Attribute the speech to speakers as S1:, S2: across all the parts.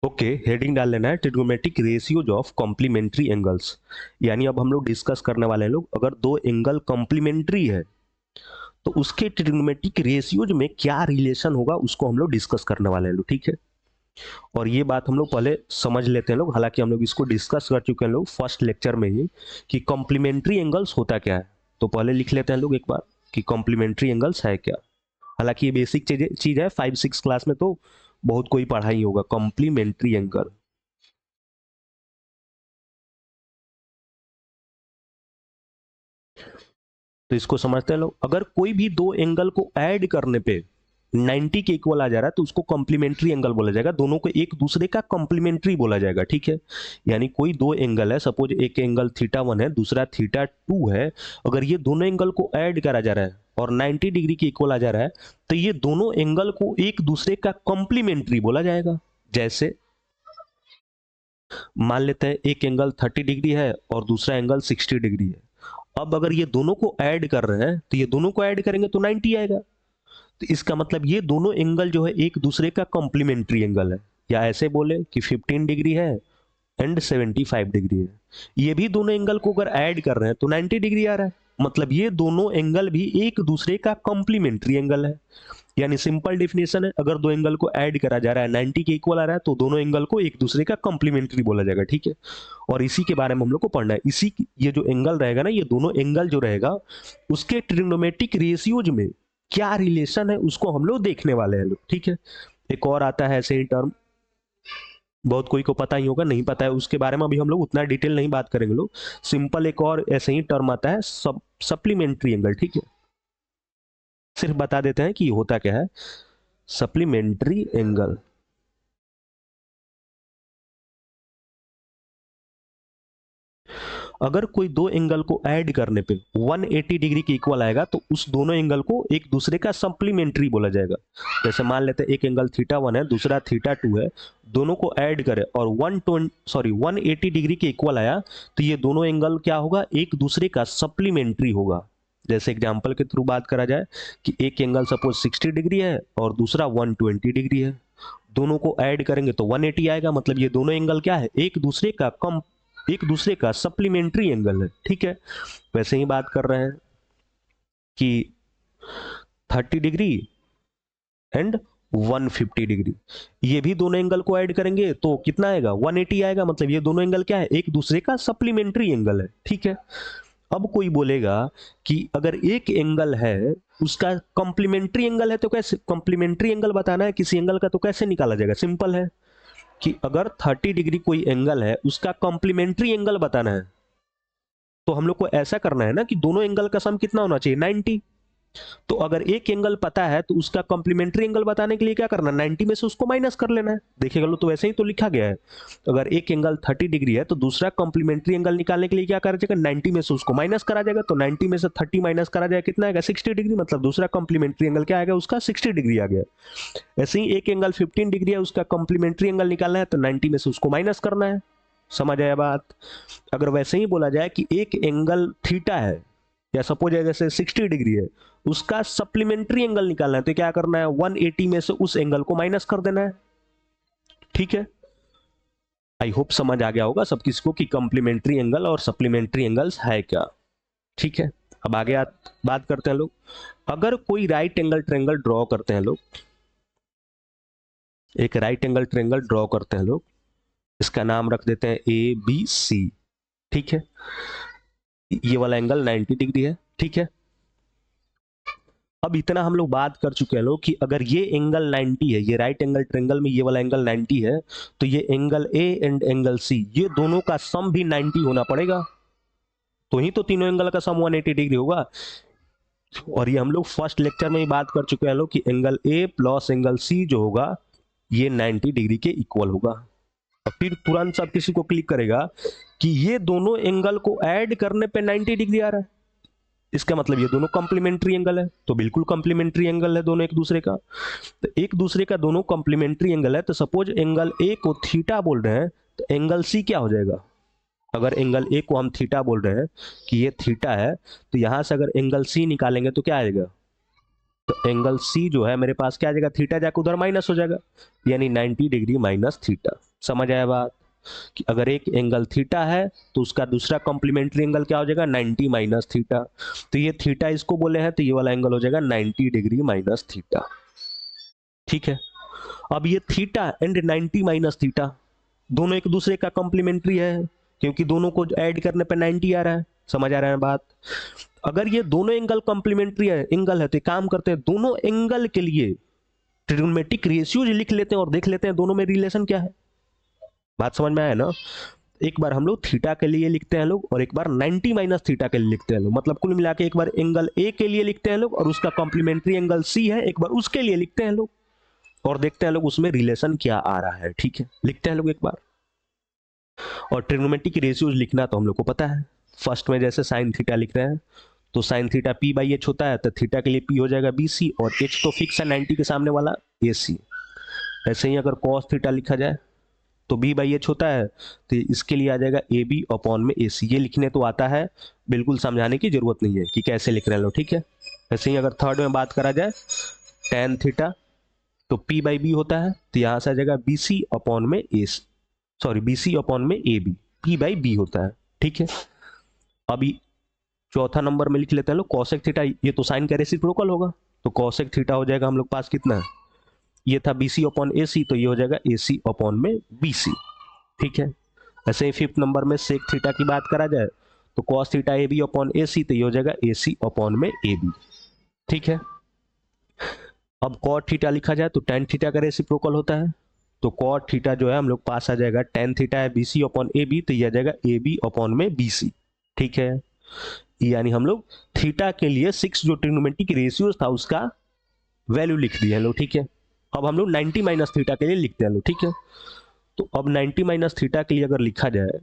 S1: Okay, heading डाल लेना है trigonometric ratios of complementary angles. यानी अब हम लोग डिस्कस करने वाले हैं लोग, अगर दो एंगल कॉम्प्लीमेंट्री है तो उसके ट्रिग्नोमेट्रिक रेशियोज में क्या रिलेशन होगा उसको हम लोग डिस्कस करने वाले हैं लोग, ठीक है। और ये बात हम लोग पहले समझ लेते हैं लोग, हालांकि हम लोग इसको डिस्कस कर चुके हैं लोग फर्स्ट लेक्चर में ही कि कॉम्प्लीमेंट्री एंगल्स होता क्या है। तो पहले लिख लेते हैं लोग एक बार कि कॉम्प्लीमेंट्री एंगल्स है क्या। हालांकि ये बेसिक चीज है, 5-6 क्लास में तो बहुत कोई पढ़ा ही होगा कॉम्प्लीमेंट्री एंगल। तो इसको समझते हैं लोग, अगर कोई भी दो एंगल को ऐड करने पे 90 के इक्वल आ जा रहा है तो उसको कॉम्प्लीमेंट्री एंगल बोला जाएगा, दोनों को एक दूसरे का कॉम्प्लीमेंट्री बोला जाएगा, ठीक है। यानी कोई दो एंगल है, सपोज एक एंगल θ1 है, दूसरा θ2 है, अगर ये दोनों एंगल को ऐड करा जा रहा है और 90 डिग्री के इक्वल आ जा रहा है तो ये दोनों एंगल को एक दूसरे का कॉम्प्लीमेंट्री बोला जाएगा। जैसे मान लेते हैं एक एंगल 30 डिग्री है और दूसरा एंगल 60 डिग्री है। अब अगर ये दोनों को ऐड कर रहे हैं तो ये दोनों को ऐड करेंगे तो 90 आएगा। तो इसका मतलब ये दोनों एंगल जो है एक दूसरे का कॉम्प्लीमेंट्री एंगल है, या ऐसे बोले कि 15 डिग्री है एंड 75 डिग्री है। ये भी दोनों एंगल को अगर ऐड कर रहे हैं तो 90 डिग्री आ रहा है, मतलब ये दोनों एंगल भी एक दूसरे का कॉम्प्लीमेंट्री एंगल है। यानी सिंपल डेफिनेशन है, अगर दो एंगल को ऐड करा जा रहा है 90 के इक्वल आ रहा है तो दोनों एंगल को एक दूसरे का कॉम्प्लीमेंट्री बोला जाएगा, ठीक है। और इसी के बारे में हम लोग को पढ़ना है, इसी ये जो एंगल रहेगा ना, ये दोनों एंगल जो रहेगा उसके ट्रिग्नोमेट्रिक रेशियोज में क्या रिलेशन है उसको हम लोग देखने वाले हैं लोग, ठीक है। एक और आता है ऐसे ही टर्म, बहुत कोई को पता ही होगा, नहीं पता है उसके बारे में अभी हम लोग उतना डिटेल नहीं बात करेंगे लोग। सिंपल एक और ऐसे ही टर्म आता है सप्लीमेंट्री एंगल, ठीक है। सिर्फ बता देते हैं कि होता क्या है सप्लीमेंट्री एंगल। अगर कोई दो एंगल को ऐड करने पे 180 डिग्री के इक्वल आएगा तो उस दोनों एंगल को एक दूसरे का सप्लीमेंट्री बोला जाएगा। जैसे मान लेते हैं एक एंगल θ1 है, दूसरा θ2 है, दोनों को ऐड करें और 180 डिग्री के इक्वल आया तो ये दोनों एंगल क्या होगा, एक दूसरे का सप्लीमेंट्री होगा। जैसे एग्जाम्पल के थ्रू बात करा जाए कि एक एंगल सपोज 60 डिग्री है और दूसरा 120 डिग्री है, दोनों को ऐड करेंगे तो 180 आएगा, मतलब ये दोनों एंगल क्या है, एक दूसरे का सप्लीमेंट्री एंगल है, ठीक है। वैसे ही बात कर रहे हैं कि 30 डिग्री एंड 150 डिग्री, ये भी दोनों एंगल को ऐड करेंगे तो कितना आएगा, 180 आएगा, मतलब ये दोनों एंगल क्या है, एक दूसरे का सप्लीमेंट्री एंगल है, ठीक है। अब कोई बोलेगा कि अगर एक एंगल है उसका कॉम्प्लीमेंट्री एंगल है तो कैसे, कॉम्प्लीमेंट्री एंगल बताना है किसी एंगल का तो कैसे निकाला जाएगा, सिंपल है कि अगर 30 डिग्री कोई एंगल है उसका कॉम्प्लीमेंट्री एंगल बताना है तो हम लोग को ऐसा करना है ना कि दोनों एंगल का सम कितना होना चाहिए, 90। तो अगर एक एंगल पता है तो उसका कॉम्प्लीमेंट्री एंगल बताने के लिए क्या करना है, 90 में से उसको माइनस कर लेना है। देखिएगा लो, तो वैसे ही तो लिखा गया है, अगर एक एंगल 30 डिग्री है तो दूसरा कॉम्प्लीमेंट्री एंगल निकालने के लिए क्या करा जाएगा, 90 में से उसको माइनस करा जाएगा। तो 90 में से 30 माइनस करा जाएगा, कितना आएगा, 60 डिग्री, मतलब दूसरा कॉम्प्लीमेंट्री एंगल क्या आएगा, उसका 60 डिग्री आ गया। ऐसे ही एक एंगल 15 डिग्री है, उसका कॉम्प्लीमेंट्री एंगल निकालना है तो 90 में से उसको माइनस करना है। समझ आया बात। अगर वैसे ही बोला जाए कि एक एंगल थीटा है, या सपोज है जैसे 60 डिग्री है, उसका सप्लीमेंट्री एंगल निकालना है तो क्या करना है, 180 में से उस एंगल को माइनस कर देना है, ठीक है। आई होप समझ आ गया होगा सब किसी को कि कॉम्प्लीमेंट्री एंगल और सप्लीमेंट्री एंगल्स है क्या, ठीक है। अब आगे बात करते हैं लोग, अगर कोई राइट एंगल ट्रायंगल ड्रॉ करते हैं लोग, एक राइट एंगल ट्रायंगल ड्रॉ करते हैं लोग, इसका नाम रख देते हैं ABC, ठीक है। ये वाला एंगल 90 डिग्री है, ठीक है। अब इतना हम लोग बात कर चुके हैं लोग कि अगर ये एंगल 90 है, ये राइट एंगल ट्रायंगल में ये वाला एंगल 90 है, तो ये angle A and angle C ये दोनों का सम भी 90 होना पड़ेगा, तो ही तो तीनों एंगल का सम 180 डिग्री होगा। और ये हम लोग फर्स्ट लेक्चर में ही बात कर चुके हैं लोग कि angle A plus angle C जो होगा ये 90 डिग्री के इक्वल होगा। और फिर तुरंत सब किसी को क्लिक करेगा कि ये दोनों एंगल को ऐड करने पे 90 डिग्री आ रहा है, इसका मतलब ये दोनों कॉम्प्लीमेंट्री एंगल है, तो बिल्कुल कॉम्प्लीमेंट्री एंगल है दोनों एक दूसरे का। तो एक दूसरे का दोनों कॉम्प्लीमेंट्री एंगल है, तो सपोज एंगल ए को थीटा बोल रहे हैं तो एंगल सी क्या हो जाएगा, अगर एंगल ए को हम थीटा बोल रहे हैं कि ये थीटा है, तो यहां से अगर एंगल सी निकालेंगे तो क्या आएगा, तो एंगल सी जो है मेरे पास क्या आ जाएगा, थीटा जाकर उधर माइनस हो जाएगा, यानी 90 डिग्री माइनस थीटा। समझ आया बात कि अगर एक एंगल थीटा है तो उसका दूसरा कॉम्प्लीमेंट्री एंगल क्या हो जाएगा, 90 माइनस थीटा। तो ये थीटा इसको बोले हैं तो ये वाला एंगल हो जाएगा 90 डिग्री माइनस थीटा। ठीक है, अब ये थीटा एंड 90 माइनस थीटा दोनों एक दूसरे का कॉम्प्लीमेंट्री है, क्योंकि दोनों को ऐड करने पे 90 आ रहा है। समझ आ रहा है बात। अगर ये दोनों एंगल कॉम्प्लीमेंट्री एंगल है तो काम करते हैं, दोनों एंगल के लिए ट्रिग्नोमेट्रिक रेशियोज लिख लेते हैं और देख लेते हैं दोनों में रिलेशन क्या है। बात समझ में आया ना। एक बार हम लोग थीटा के लिए लिखते हैं लोग और एक बार 90 माइनस थीटा के लिए लिखते हैं लोग, मतलब कुल मिला के एक बार एंगल ए के लिए लिखते हैं लोग और उसका कॉम्प्लीमेंट्री एंगल सी है, एक बार उसके लिए लिखते हैं लोग और देखते हैं लोग उसमें रिलेशन क्या आ रहा है। ठीक है, लिखते हैं लोग एक बार। और ट्रिग्नोमेट्रिक रेशियोज लिखना तो हम लोग को पता है। फर्स्ट में जैसे साइन थीटा लिख रहे हैं तो sine theta P by H होता है, तो थीटा के लिए पी हो जाएगा बी सी और एच तो फिक्स है 90 के सामने वाला ए सी। ऐसे ही अगर कॉस थीटा लिखा जाए तो बी बाई एच होता है, तो इसके लिए आ जाएगा ए बी अपॉन में ए सी। ये लिखने तो आता है, बिल्कुल समझाने की जरूरत नहीं है कि कैसे लिख रहे हैं लोग। ठीक है, ऐसे ही अगर थर्ड में बात करा जाए टेन थीटा तो पी बाई बी होता है, तो यहां से आ जाएगा बी सी अपॉन में A, sorry B C upon में A B, P by B होता है। ठीक है, अभी चौथा नंबर में लिख लेते हैं लोग कॉसेक थीटा। ये तो साइन का रेसिप्रोकल होगा, तो कॉसेक थीटा हो जाएगा हम लोग पास कितना है, ये था B C upon A C, तो ये हो जाएगा ए सी अपॉन में बी सी। ठीक है, ऐसे ही फिफ्थ नंबर में सेक थीटा की बात करा जाए तो cos theta A B upon A C, तो ये हो जाएगा ए सी अपॉन में ए बी। ठीक है, अब कॉट थीटा लिखा जाए तो टेन थीटा का रेसिप्रोकल होता है, तो कॉट थीटा जो है हम लोग पास आ जाएगा टेन थीटा है B C upon A B, तो ये आ जाएगा ए बी अपॉन में बी सी। ठीक है, यानी हम लोग थीटा के लिए 6 जो ट्रिग्नोमेट्रिक रेशियोज था उसका वैल्यू लिख दिए लोग। ठीक है, अब हम लोग 90 माइनस थीटा के लिए लिखते हैं लोग। ठीक है, तो अब 90 माइनस थीटा के लिए अगर लिखा जाए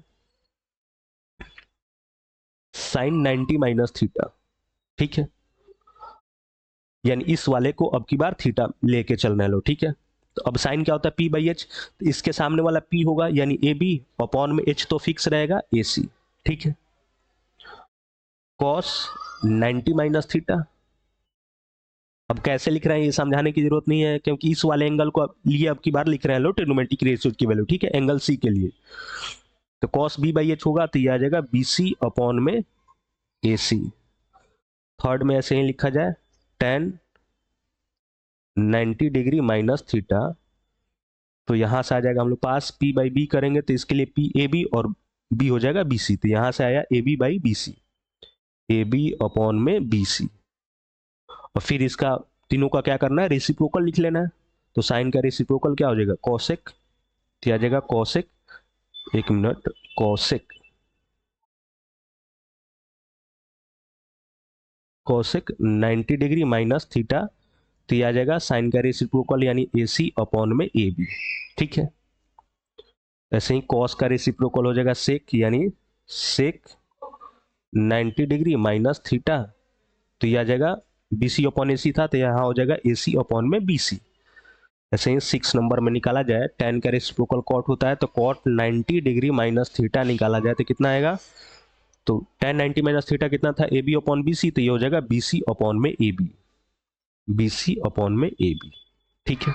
S1: साइन 90 माइनस थीटा, ठीक है, यानी इस वाले को अब की बार थीटा लेके चलना है लो। ठीक है, तो अब साइन क्या होता है पी बाई एच, तो इसके सामने वाला पी होगा यानी ए बी अपॉन में एच तो फिक्स रहेगा ए सी। ठीक है, कॉस 90 माइनस थीटा, अब कैसे लिख रहे हैं ये समझाने की जरूरत नहीं है, क्योंकि इस वाले एंगल को लिए अब की बार लिख रहे हैं लोग ट्रिग्नोमेट्रिक रेशियो की वैल्यू। ठीक है, एंगल सी के लिए तो कॉस बी बाई एच होगा, तो ये आ जाएगा बी सी अपॉन में ए सी। थर्ड में ऐसे ही लिखा जाए टेन 90 डिग्री माइनस थीटा, तो यहां से आ जाएगा हम लोग पास पी बाई बी करेंगे तो इसके लिए पी ए बी और बी हो जाएगा बी सी, तो यहां से आया A B by B C, A B upon में बी सी। और फिर इसका तीनों का क्या करना है, रेसिप्रोकल लिख लेना है, तो साइन का रेसिप्रोकल क्या हो जाएगा कॉसेक, तो आ जाएगा कॉसेक, एक minute, cosec cosec 90 degree minus theta, तो ये आ जाएगा साइन का रेसिप्रोकल यानी ए सी अपॉन में ए बी। ठीक है, ऐसे ही कॉस का रेसिप्रोकल हो जाएगा सेक यानी सेक 90 डिग्री माइनस थीटा, तो ये आ जाएगा बी सी अपॉन ए सी था, तो यहाँ हो जाएगा ए सी अपॉन में बी सी। ऐसे ही 6 नंबर में निकाला जाए टेन का रेसिप्रोकल कॉट होता है, तो कॉट 90 डिग्री माइनस थीटा निकाला जाए तो कितना आएगा, तो टेन 90 माइनस थीटा कितना था A B upon B C, तो ये हो जाएगा बी सी अपॉन में A B, B C upon में ए बी। ठीक है,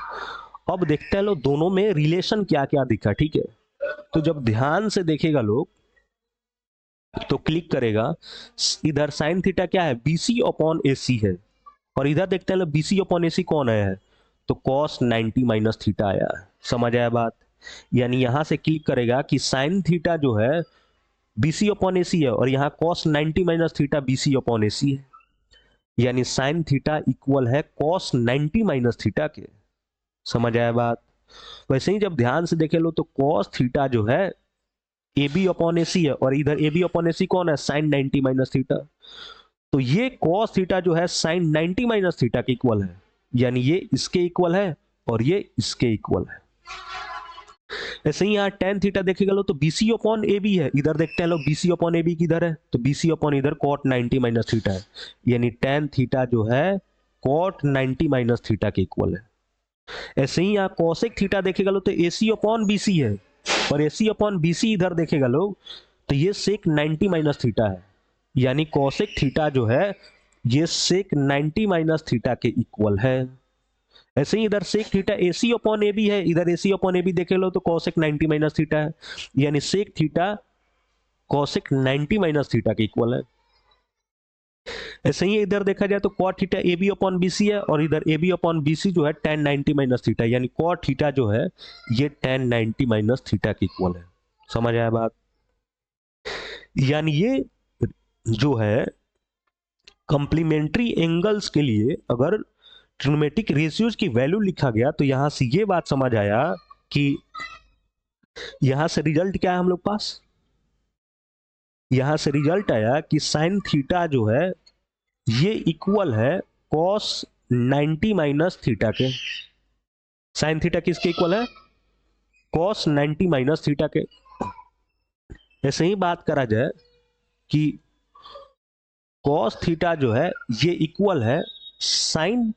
S1: अब देखते हैं लोग दोनों में रिलेशन क्या क्या दिखा। ठीक है, तो जब ध्यान से देखेगा लोग तो क्लिक करेगा, इधर साइन थीटा क्या है B C upon A C है, और इधर देखते हैं लोग बी सी अपॉन ए सी कौन आया है, तो कॉस 90 माइनस थीटा आया है। समझ आया बात, यानी यहां से क्लिक करेगा कि साइन थीटा जो है B C upon A C है और यहाँ cos 90 minus theta B C upon A C है, यानी साइन थीटा इक्वल है कॉस 90 माइनस थीटा के। समझ आया बात। वैसे ही जब ध्यान से देखे लो तो कॉस थीटा जो है ए बी अपॉन ए सी है और इधर ए बी अपॉन ए सी कौन है, साइन 90 माइनस थीटा, तो ये कॉस थीटा जो है साइन 90 माइनस थीटा के इक्वल है, यानी ये इसके इक्वल है और ये इसके इक्वल है। ऐसे ही यहाँ टेन थीटा देखेगा लो तो बीसी अपॉन ए बी है, इधर देखते हैं लोग बीसी अपॉन ए बी किधर है, तो बीसी अपॉन इधर कॉट 90 माइनस थीटा है, यानी टेन थीटा जो है कॉट 90 माइनस थीटा के इक्वल है। ऐसे ही यहाँ कॉसेक थीटा देखेगा लो तो एसी अपॉन बीसी है और एसी अपॉन बीसी इधर देखेगा लोग तो ये सेक 90 माइनस थीटा है, यानी कॉसेक थीटा जो है ये सेक 90 माइनस थीटा के इक्वल है। ऐसे ही इधर sec theta AC upon AB है, इधर AC अपॉन AB देखे लो तो कॉसेक 90 माइनस थीटा है, यानी sec theta cosec 90 minus theta के इक्वल है। ऐसे ही इधर देखा जाए तो cot theta AB upon BC है, और इधर AB अपॉन BC जो है tan 90 माइनस थीटा, यानी कॉट थीटा जो है ये tan 90 माइनस थीटा के इक्वल है। समझ आया बात? यानी ये जो है कंप्लीमेंट्री एंगल्स के लिए अगर ट्रिग्नोमेट्रिक रेशियोज की वैल्यू लिखा गया तो यहां से ये बात समझ आया कि यहां से रिजल्ट क्या है हम लोग पास, यहां से रिजल्ट आया कि साइन थीटा जो है ये इक्वल है कॉस 90 माइनस थीटा के। साइन थीटा किसके इक्वल है? कॉस 90 माइनस थीटा के। ऐसे ही बात करा जाए कि कॉस थीटा जो है ये इक्वल है साइन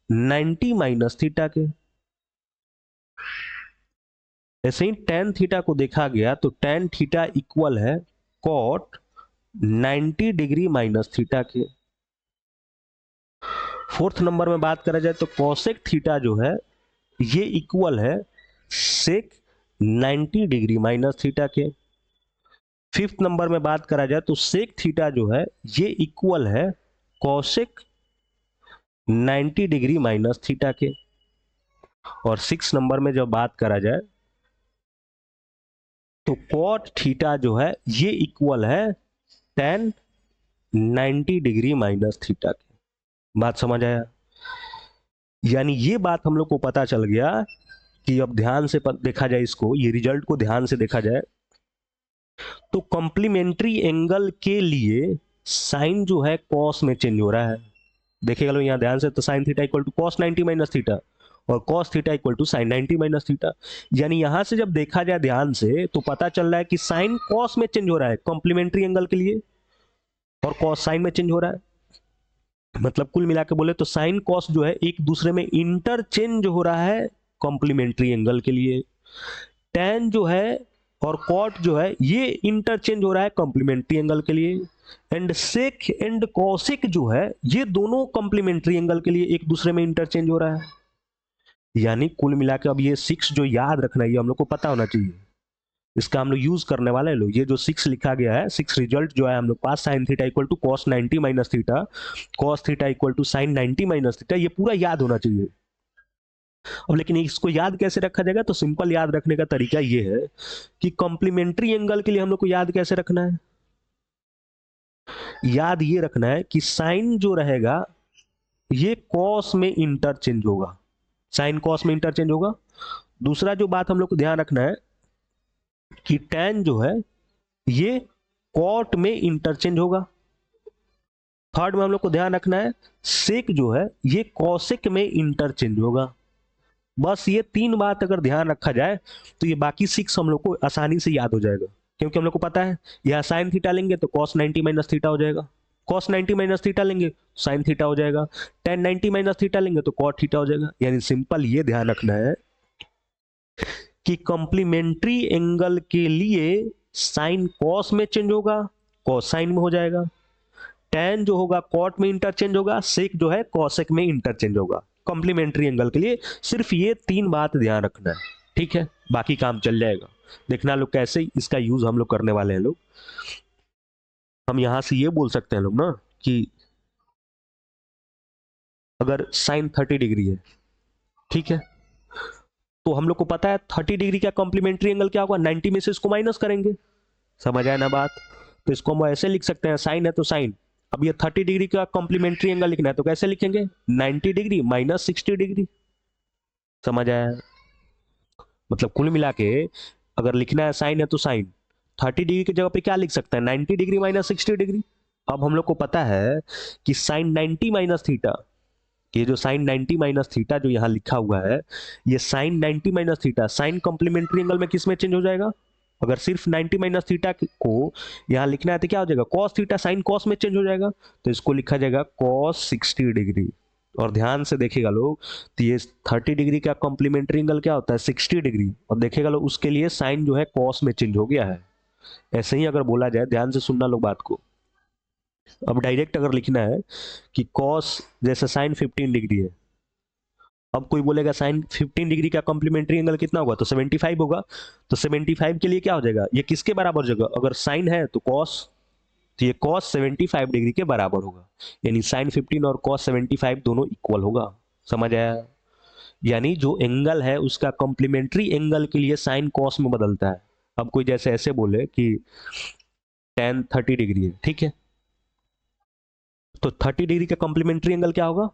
S1: 90 माइनस थीटा के। ऐसे ही टेन थीटा को देखा गया तो टेन थीटा इक्वल है कॉट 90 डिग्री माइनस थीटा के। फोर्थ नंबर में बात करा जाए तो कॉसेक थीटा जो है ये इक्वल है सेक 90 डिग्री माइनस थीटा के। फिफ्थ नंबर में बात करा जाए तो सेक थीटा जो है ये इक्वल है कॉसेक 90 डिग्री माइनस थीटा के। और सिक्स नंबर में जब बात करा जाए तो कॉट थीटा जो है ये इक्वल है tan 90 डिग्री माइनस थीटा के। बात समझ आया? यानी ये बात हम लोग को पता चल गया कि अब ध्यान से देखा जाए इसको, ये रिजल्ट को ध्यान से देखा जाए तो कॉम्प्लीमेंट्री एंगल के लिए साइन जो है कॉस में चेंज हो रहा है। देखिएगा लो यहाँ ध्यान से, तो sine theta equal to cos 90 minus theta और cos theta equal to sine 90 minus theta. यानी यहां से जब देखा जाए ध्यान से तो पता चल रहा है कि साइन कॉस में चेंज हो रहा है कॉम्प्लीमेंट्री एंगल के लिए, और कॉस साइन में चेंज हो रहा है। मतलब कुल मिला के बोले तो साइन कॉस जो है एक दूसरे में इंटरचेंज हो रहा है कॉम्प्लीमेंट्री एंगल के लिए। टैन जो है और कॉट जो है ये इंटरचेंज हो रहा है कॉम्प्लीमेंट्री एंगल के लिए। एंड सेक एंड कॉसेक जो है ये दोनों कॉम्प्लीमेंट्री एंगल के लिए एक दूसरे में इंटरचेंज हो रहा है। यानी कुल मिला के अब ये 6 जो याद रखना है ये हम लोग को पता होना चाहिए, इसका हम लोग यूज करने वाले हैं लोग। ये जो 6 लिखा गया है, 6 रिजल्ट जो है हम लोग पास, sine theta equal to cos 90 minus theta, cos theta equal to sine 90 minus theta, ये पूरा याद होना चाहिए। अब लेकिन इसको याद कैसे रखा जाएगा? तो सिंपल याद रखने का तरीका ये है कि कॉम्प्लीमेंट्री एंगल के लिए हम लोग को याद कैसे रखना है? याद ये रखना है कि साइन जो रहेगा ये कॉस में इंटरचेंज होगा, साइन कॉस में इंटरचेंज होगा। दूसरा जो बात हम लोग को ध्यान रखना है कि tan जो है ये कॉट में इंटरचेंज होगा। थर्ड में हम लोग को ध्यान रखना है सेक जो है ये कॉसेक में इंटरचेंज होगा। बस ये 3 बात अगर ध्यान रखा जाए तो ये बाकी 6 हम लोग को आसानी से याद हो जाएगा, क्योंकि हम लोग को पता है यहाँ साइन थीटा लेंगे तो कॉस 90 माइनस थीटा हो जाएगा, कॉस 90 माइनस थीटा लेंगे साइन थीटा हो जाएगा, tan 90 माइनस थीटा लेंगे तो कॉट थीटा हो जाएगा। यानी सिंपल ये ध्यान रखना है कि कॉम्प्लीमेंट्री एंगल के लिए साइन कॉस में चेंज होगा, कॉस साइन में हो जाएगा, tan जो होगा कॉट में इंटरचेंज होगा, सेक जो है कॉसेक में इंटरचेंज होगा। कॉम्प्लीमेंट्री एंगल के लिए सिर्फ ये 3 बात ध्यान रखना है, ठीक है? बाकी काम चल जाएगा। देखना लोग कैसे इसका यूज हम लोग करने वाले हैं लोग। हम यहां से ये बोल सकते हैं लोग ना कि अगर साइन 30 डिग्री है, ठीक है, तो हम लोग को पता है 30 डिग्री का कॉम्प्लीमेंट्री एंगल क्या होगा, 90 में से इसको माइनस करेंगे। समझ आया ना बात? तो इसको हम ऐसे लिख सकते हैं, साइन है तो साइन, अब ये 30 डिग्री का कॉम्प्लीमेंट्री एंगल लिखना है तो कैसे लिखेंगे, 90 डिग्री माइनस 60 डिग्री। समझ आया? मतलब कुल मिला के अगर लिखना है साइन है तो साइन, 30 डिग्री की जगह पे क्या लिख सकते हैं, 90 डिग्री माइनस 60 डिग्री। अब हम लोग को पता है कि साइन 90 माइनस थीटा, ये जो साइन 90 माइनस थीटा जो यहाँ लिखा हुआ है, ये sine 90 minus theta sine complementary angle में किस में चेंज हो जाएगा? अगर सिर्फ 90 माइनस थीटा को यहाँ लिखना है तो क्या हो जाएगा, कॉस थीटा साइन कॉस में चेंज हो जाएगा, तो इसको लिखा जाएगा कॉस 60 डिग्री। और ध्यान से देखेगा लोग तो ये 30 डिग्री का कॉम्प्लीमेंट्री एंगल क्या होता है, 60 डिग्री, और देखेगा लोग उसके लिए साइन जो है कॉस में चेंज हो गया है। ऐसे ही अगर बोला जाए, ध्यान से सुनना लोग बात को, अब डायरेक्ट अगर लिखना है कि कॉस जैसे साइन 15 डिग्री है, अब कोई बोलेगा साइन 15 डिग्री का कॉम्प्लीमेंट्री एंगल कितना होगा, तो 75 होगा। तो 75 के लिए क्या हो जाएगा, ये किसके बराबर हो जाएगा, अगर साइन है तो कॉस, तो ये कॉस 75 डिग्री के बराबर होगा, यानी साइन 15 और कॉस 75 दोनों इक्वल होगा। समझ आया? यानी जो एंगल है उसका कॉम्प्लीमेंट्री एंगल के लिए साइन कॉस में बदलता है। अब कोई जैसे ऐसे बोले कि tan 30 डिग्री है, ठीक है, तो 30 डिग्री का कॉम्प्लीमेंट्री एंगल क्या होगा,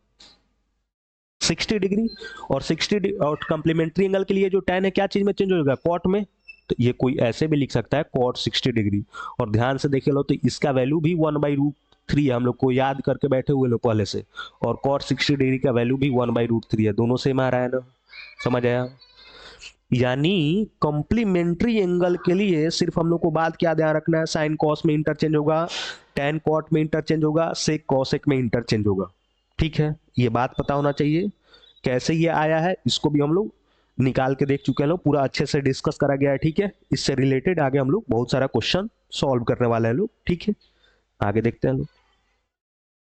S1: 60 डिग्री। और 60 और कॉम्प्लीमेंट्री एंगल के लिए जो tan है क्या चीज में चेंज हो जाएगा, कॉट में। तो ये कोई ऐसे भी लिख सकता है कॉट 60 डिग्री। और ध्यान से देखे लो तो इसका वैल्यू भी 1/√3 है, हम लोग को याद करके बैठे हुए लोग पहले से। और कॉट 60 डिग्री का वैल्यू भी 1/√3 है, दोनों सेम आ रहा है ना। समझ आया? यानी कॉम्प्लीमेंट्री एंगल के लिए सिर्फ हम लोग को बात क्या ध्यान रखना है, साइन कॉस में इंटरचेंज होगा, tan कॉट में इंटरचेंज होगा, सेक कॉसेक में इंटरचेंज होगा। ठीक है, ये बात पता होना चाहिए। कैसे ये आया है इसको भी हम लोग निकाल के देख चुके हैं, लोग पूरा अच्छे से डिस्कस करा गया है। ठीक है, इससे रिलेटेड आगे हम लोग बहुत सारा क्वेश्चन सॉल्व करने वाले हैं लोग। ठीक है, आगे देखते हैं लोग।